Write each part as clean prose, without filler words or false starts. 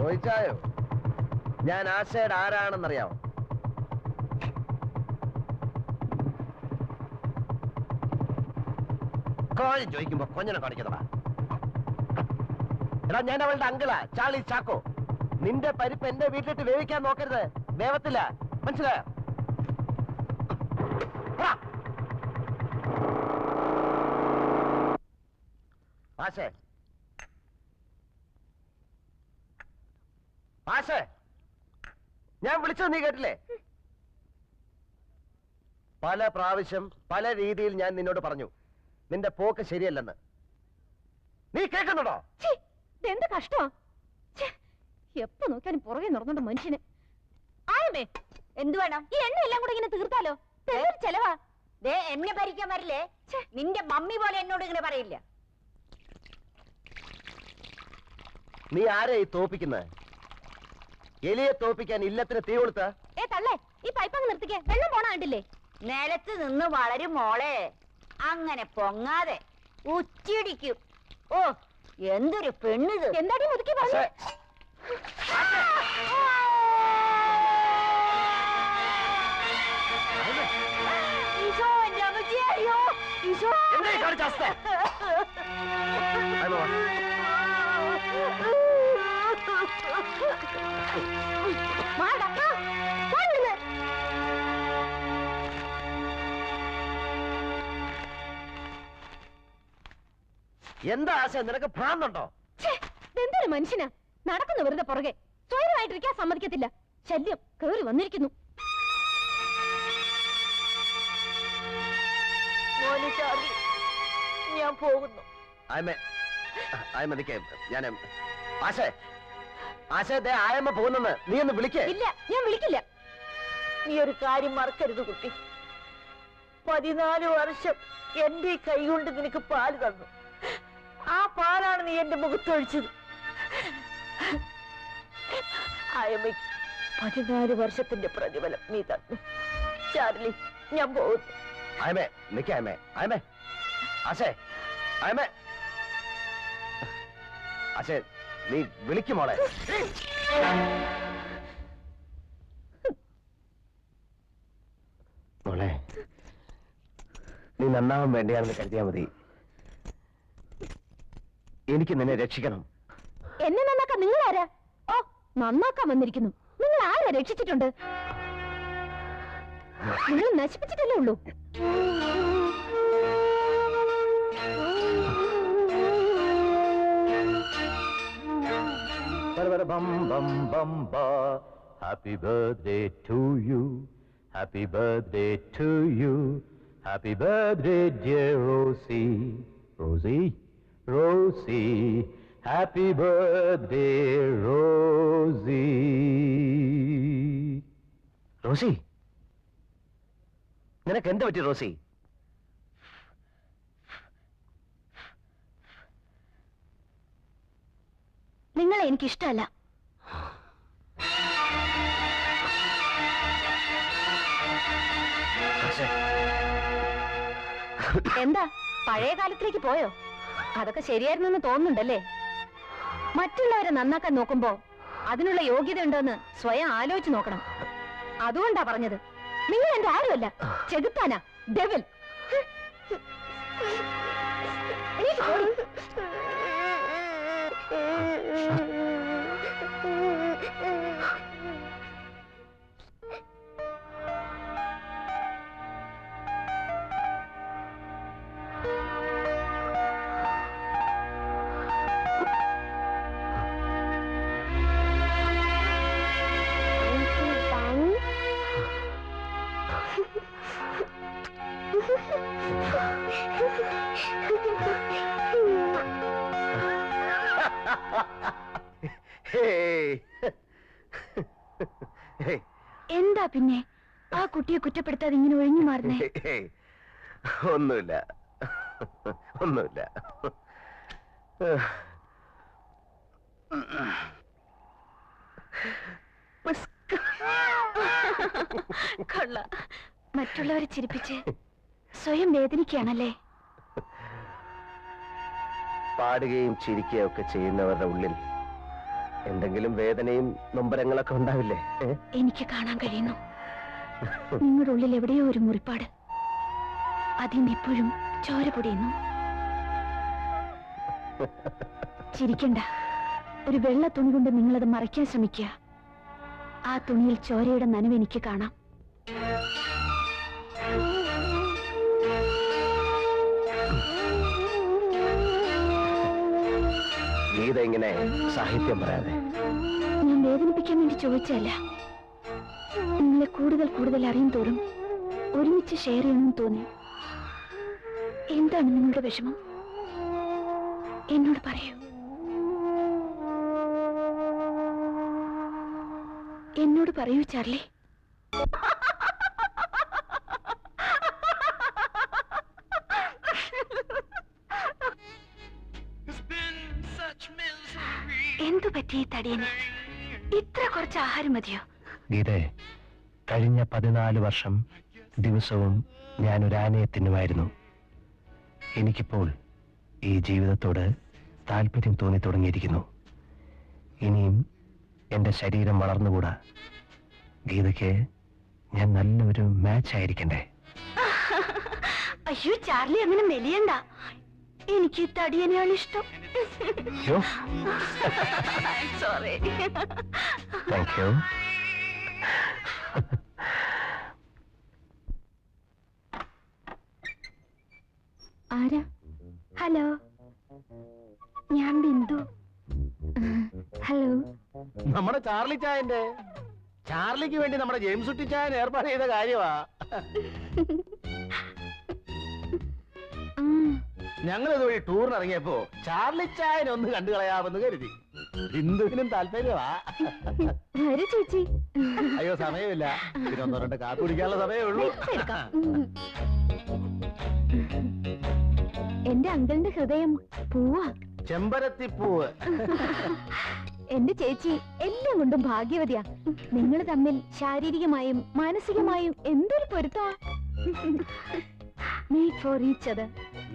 ചോദിച്ചായോ ഞാൻ ആശയുടെ ആരാണെന്നറിയാമോ? കോഴി ചോദിക്കുമ്പോ കൊഞ്ഞനെ കാണിക്കുന്നതാ. എടാ ഞാൻ അവളുടെ അങ്കിളാ, ചാർലി ചാക്കോ. നിന്റെ പരിപ്പ് എന്റെ വീട്ടിലിട്ട് വേവിക്കാൻ നോക്കരുത്, വേവത്തില്ല, മനസ്സിലായോ? ആശേ ആശേ, ഞാൻ വിളിച്ചത് നീ കേട്ടില്ലേ? പല പ്രാവശ്യം പല രീതിയിൽ ഞാൻ നിന്നോട് പറഞ്ഞു നിന്റെ പോക്ക് ശരിയല്ലെന്ന്. നീ കേൾക്കുന്നുണ്ടോ? എന്ത് കഷ്ടമാ, എപ്പോ നോക്കിയാലും പുറകെ നടന്നോണ്ട് മനുഷ്യന്. ആയമേ, എന്ത് വേണം? ഈ എണ്ണ എല്ലാം കൂടെ ഇങ്ങനെ തീർത്താലോ? ചെലവാ. എന്നെ ഭരിക്കാൻ വരില്ലേ? നിന്റെ മമ്മി പോലെ എന്നോട് ഇങ്ങനെ പറയില്ല. നീ ആരെയാ ഈ തോപ്പിക്കുന്നത്? എലിയെ തോപ്പിക്കാൻ ഇല്ലത്തിന് തീ കൊടുത്ത? തള്ളേ, ഈ പൈപ്പങ്ങ് നിർത്തിക്കേ, വെള്ളം പോണ കണ്ടില്ലേ? നിലത്ത് നിന്ന് വളരും മോളെ, അങ്ങനെ പൊങ്ങാതെ ഉച്ചിടിക്കും. ഓ, എന്തൊരു പെണ്ണിത്! എന്താടി മുതുക്കി പറഞ്ഞു? ഈശോ, എന്റെ അമ്മച്ചി, അയ്യോ ഈശോ! എന്താ ഈ കാണിച്ച അവസ്ഥ? എന്താ ആശ, നിനക്ക് ഭ്രാന്തുണ്ടോ? എന്തൊരു മനുഷ്യനാ, നടക്കുന്നു വെറുതെ പുറകെ, സ്വയമായിട്ടിരിക്കാൻ സമ്മതിക്കത്തില്ല. ശല്യം കേറി വന്നിരിക്കുന്നു. ഞാൻ പോകുന്നു. ഞാൻ ആശേ, ആശേ, ആയമ്മ പോകുന്നെന്ന് നീ ഒന്ന് വിളിക്കേ. ഇല്ല, ഞാൻ വിളിക്കില്ല. നീ ഒരു കാര്യം മറക്കരുത് കുട്ടി. 14 വർഷം എന്റെ കൈ കൊണ്ട് നിനക്ക് പാല് തന്നു. ആ പാലാണ് നീ എന്റെ മുഖത്തൊഴിച്ചത്. ആയമ്മയ്ക്ക് 14 വർഷത്തിന്റെ പ്രതിഫലം നീ തന്നു. ചാർലി, ഞാൻ പോകുന്നു. ആയമേ, നിക്കേ ആയമേ, ആയമേ, ആശേ, ആയമേ, ആശേ, നീ വിളിക്കും മോളെ. മോളെ, നീ നന്നാവാൻ വേണ്ടിയാണെന്ന് കരുതിയാ മതി. എനിക്ക് നിന്നെ രക്ഷിക്കണം. എന്നെ നന്നാക്കാൻ നിങ്ങൾ ആരാ? ഓ, നന്നാക്കാൻ വന്നിരിക്കുന്നു. നിങ്ങൾ ആരാ രക്ഷിച്ചിട്ടുണ്ട്? നിങ്ങൾ നശിപ്പിച്ചിട്ടല്ലേ ഉള്ളൂ. Happy birthday to you. Happy birthday to you. Happy birthday, dear Rosie. Rosie, Rosie. Happy birthday, Rosie. Rosie, നിനക്ക് എന്താ പറ്റി റോസി? നിങ്ങളെ എനിക്കിഷ്ടമല്ല. എന്താ, പഴയ കാലത്തിലേക്ക് പോയോ? അതൊക്കെ ശരിയായിരുന്നെന്ന് തോന്നുന്നുണ്ടല്ലേ? മറ്റുള്ളവരെ നന്നാക്കാൻ നോക്കുമ്പോ അതിനുള്ള യോഗ്യത ഉണ്ടോന്ന് സ്വയം ആലോചിച്ച് നോക്കണം. അതുകൊണ്ടാ പറഞ്ഞത്. നിങ്ങൾ എന്റെ ആരുമല്ല, ചെകുത്താനാ, ഡെവിൽ. എന്താ പിന്നെ ആ കുട്ടിയെ കുറ്റപ്പെടുത്താതെ ഇങ്ങനെ ഒഴിഞ്ഞു മാറുന്നേ? ഒന്നുമില്ല, ഒന്നുമില്ല. കൊള്ള, മറ്റുള്ളവരെ ചിരിപ്പിച്ച് സ്വയം വേദനിക്കുകയാണല്ലേ? പാടുകയും ചിരിക്കുകയും ഒക്കെ ചെയ്യുന്നവരുടെ ഉള്ളിൽ എന്തെങ്കിലും വേദനയും നൊമ്പരങ്ങളൊക്കെ ഉണ്ടാവില്ലേ? എനിക്ക് കാണാൻ കഴിയുന്നു. നിങ്ങളുടെ ഉള്ളിൽ എവിടെയോ ഒരു മുറിപ്പാട്. അതിന് ഇപ്പോഴും ചോര പൊടിയുന്നു. ചിരിക്കണ്ട. ഒരു വെള്ള തുണി കൊണ്ട് നിങ്ങളത് മറയ്ക്കാൻ ശ്രമിക്കുക. ആ തുണിയിൽ ചോരയുടെ നനവ് എനിക്ക് കാണാം. ഗീത ഇങ്ങനെ സാഹിത്യം പറയാതെ. ഞാൻ വേദനിപ്പിക്കാൻ വേണ്ടി ചോദിച്ചല്ല. നിങ്ങളെ കൂടുതൽ കൂടുതൽ അറിയും തോറും ഒരുമിച്ച് ഷെയർ ചെയ്യണമെന്ന് തോന്നി. എന്താണ് നിങ്ങളുടെ വിഷമം? എന്നോട് പറയൂ. എന്നോട് പറയൂ ചാർലി. എന്തു പറ്റി തടിയന്? ഇത്ര കുറച്ച് ആഹാരം മതിയോ? ഗീതേ, കഴിഞ്ഞ 14 വർഷം ദിവസവും ഞാൻ ഒരു ആനയെ തിന്നുമായിരുന്നു. എനിക്കിപ്പോൾ ഈ ജീവിതത്തോട് താല്പര്യം തോന്നി തുടങ്ങിയിരിക്കുന്നു. ഇനിയും എന്റെ ശരീരം വളർന്നുകൂടാ. ഗീതയ്ക്ക് ഞാൻ നല്ലൊരു മാച്ച് ആയിരിക്കണ്ടേ? അയ്യോ ചാർലി, അങ്ങനെ മെലിയണ്ട. എനിക്ക് തടിയനെയാണ് ഇഷ്ടം. സോറി. Thank you. ആരാ? ഹലോ, ഞാൻ ബിന്ദു. ഹലോ. നമ്മുടെ ചാർലി ചായന്റെ. ചാർലിക്ക് വേണ്ടി നമ്മുടെ ജെയിംസ് കുട്ടി ചായൻ ഏർപ്പാട് ചെയ്ത കാര്യമാ. ഞങ്ങൾ ഇതുവഴി ടൂറിന് ഇറങ്ങിയപ്പോ ചാർലി ചായനെ ഒന്ന് കണ്ടു കളയാമെന്ന് കരുതി. ബിന്ദുവിനും താല്പര്യമാ. വരൂ ചേച്ചി. അയ്യോ, സമയമില്ല. പിന്നെ 1-2 കാപ്പി കുടിക്കാനുള്ള സമയമേ ഉള്ളൂ. എന്റെ അങ്കിളിന്റെ ഹൃദയം പൂവാ. ചെമ്പരത്തിപ്പൂവ്. എന്റെ ചേച്ചി എല്ലാം കൊണ്ടും ഭാഗ്യവതിയാ. നിങ്ങൾ തമ്മിൽ ശാരീരികമായും മാനസികമായും എന്തൊരു പൊരുത്താ. Made for each other.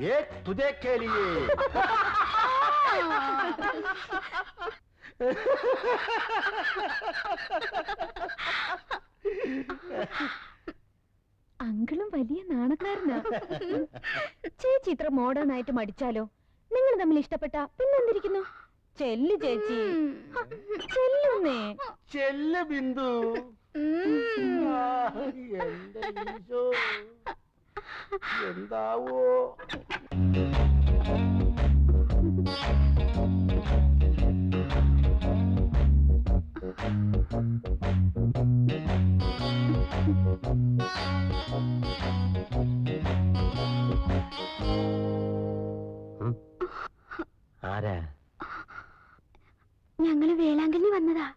ये तुझे के लिए. അങ്കിളും വലിയ നാണക്കാരനാ. ചേച്ചി ഇത്ര മോഡേൺ ആയിട്ട് മടിച്ചാലോ? നിങ്ങൾ തമ്മിൽ ഇഷ്ടപ്പെട്ട പിന്നെന്തിരിക്കുന്നു? ചെല്ലു ചേച്ചി, ചെല്ലുന്നേ. ചെല്ല് ബിന്ദു. എന്റെ ഈശോ, എന്താവോ? ആരാ? ഞങ്ങള് വേളാങ്കണ്ണി വന്നതാ.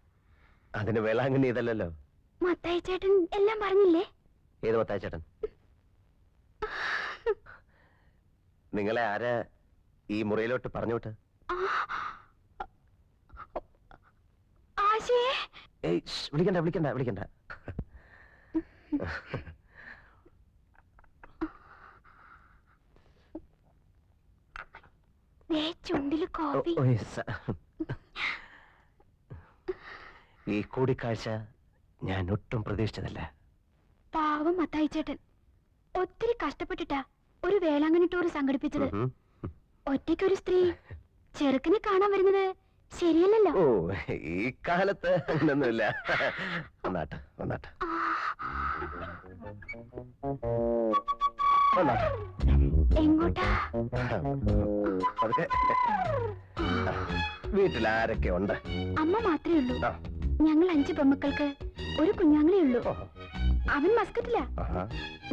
അതിന് വേളാങ്കണ്ണി ഇതല്ലല്ലോ. മത്തായി ചേട്ടൻ എല്ലാം പറഞ്ഞില്ലേ? ഏത് മത്തായി ചേട്ടൻ? നിങ്ങളെ ആരാ ഈ മുറിയിലോട്ട് പറഞ്ഞോട്ട്? ഏയ്, വിളിക്കണ്ട വിളിക്കണ്ട വിളിക്കണ്ട. ചുണ്ടില് കോഫി. ഈ കൂടിക്കാഴ്ച ഞാൻ ഒട്ടും പ്രതീക്ഷിച്ചതല്ല. പാവം മത്തായി ചേട്ടൻ ഒത്തിരി കഷ്ടപ്പെട്ടിട്ടാ ഒരു വേളാങ്കണ്ണി ടൂർ സംഘടിപ്പിച്ചത്. ഒറ്റയ്ക്കൊരു സ്ത്രീ ചെറുക്കനെ കാണാൻ വരുന്നത് ശരിയല്ലല്ലോ. ഓ, ഈ കാലത്ത് അങ്ങനൊന്നുമില്ല. വന്നാട്ടെ വന്നാട്ടെ വന്നാട്ടെ. എങ്ങോട്ടാ? അതൊക്കെ വീട്ടിൽ ആരൊക്കെ ഉണ്ട്? അമ്മ മാത്രമേ ഉള്ളൂ. ഞങ്ങൾ 5 പെമ്മക്കൾക്ക് ഒരു കുഞ്ഞാങ്ങളേ ഉള്ളൂ. അവൻ മസ്കറ്റില്ല.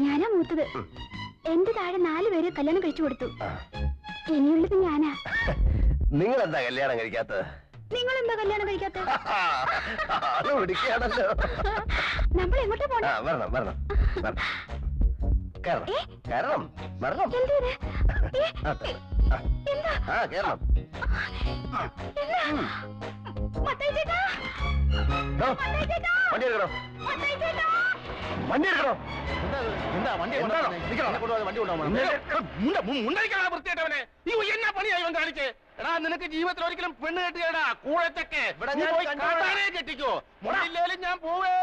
ഞാനാ മൂത്തത്. എന്റെ താഴെ 4 പേര് കല്യാണം കഴിച്ചു കൊടുത്തു. ഇനിയുള്ളത് ഞാനാ. നിങ്ങൾ എന്താ കല്യാണം കഴിക്കാത്തത്? നിങ്ങൾ എന്താ കല്യാണം കഴിക്കാത്തത്? പിടിക്കുകയാണല്ലോ. നമ്മൾ എങ്ങോട്ടാ പോണേ? വരണം വരണം വരണം. കേറണം കേറണം വരണം. ആ, കേറണം. വണ്ടി എടുക്കണോ? വണ്ടി എടുക്കണോ? എന്താ വണ്ടി? വണ്ടി കൊണ്ടുപോകാൻ വൃത്തിയായിട്ടവനെ ഈ എന്നാ പണിയായി ഇവൻ കാണിച്ചേ എടാ നിനക്ക് ജീവിതത്തിൽ ഒരിക്കലും പെണ്ണ് കെട്ടിയടാ കൂഴച്ചൊക്കെ ഇവിടെ ഞാൻ കണ്ടോളാം. കെട്ടിക്കോ മുടിയില്ലേലും ഞാൻ പോവേ